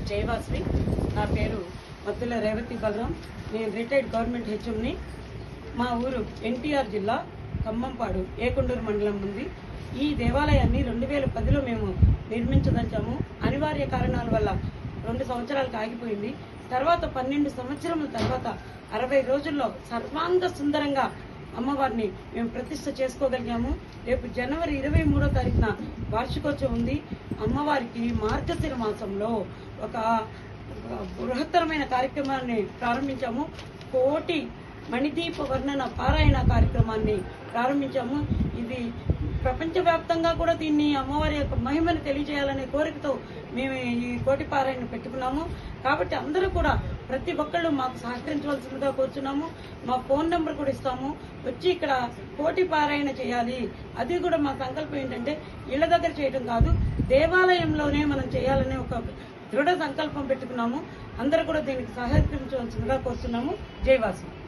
జయవాసవి. నా పేరు మద్దుల రేవతి బలరాం. నేను రిటైర్డ్ గవర్నమెంట్ హెచ్ఎంని. మా ఊరు ఎన్టీఆర్ జిల్లా ఖమ్మంపాడు ఏకొండూరు మండలం ఉంది. ఈ దేవాలయాన్ని 2010లో మేము నిర్మించదలిచాము. అనివార్య కారణాల వల్ల 2 సంవత్సరాలకు ఆగిపోయింది. తర్వాత 12 సంవత్సరముల తర్వాత 60 రోజుల్లో సర్వాంగ సుందరంగా అమ్మవారిని మేము ప్రతిష్ఠ చేసుకోగలిగాము. రేపు జనవరి 23వ తారీఖున వార్షికోత్సవం ఉంది. అమ్మవారికి మార్గశిర మాసంలో ఒక బృహత్తరమైన కార్యక్రమాన్ని ప్రారంభించాము. కోటి మణిదీప వర్ణన పారాయణ కార్యక్రమాన్ని ప్రారంభించాము. ఇది ప్రపంచవ్యాప్తంగా కూడా దీన్ని అమ్మవారి యొక్క మహిమను తెలియజేయాలనే కోరికతో మేము ఈ కోటి పారాయణ పెట్టుకున్నాము. కాబట్టి అందరూ కూడా ప్రతి ఒక్కళ్ళు మాకు సహకరించవలసిందిగా కోరుచున్నాము. మా ఫోన్ నెంబర్ కూడా ఇస్తాము. వచ్చి ఇక్కడ కోటి పారాయణ చేయాలి. అది కూడా మా సంకల్పం ఏంటంటే ఇళ్ల దగ్గర చేయడం కాదు, దేవాలయంలోనే మనం చేయాలనే ఒక దృఢ సంకల్పం పెట్టుకున్నాము. అందరూ కూడా దీనికి సహకరించవలసిందిగా కోరుతున్నాము. జై వాసు.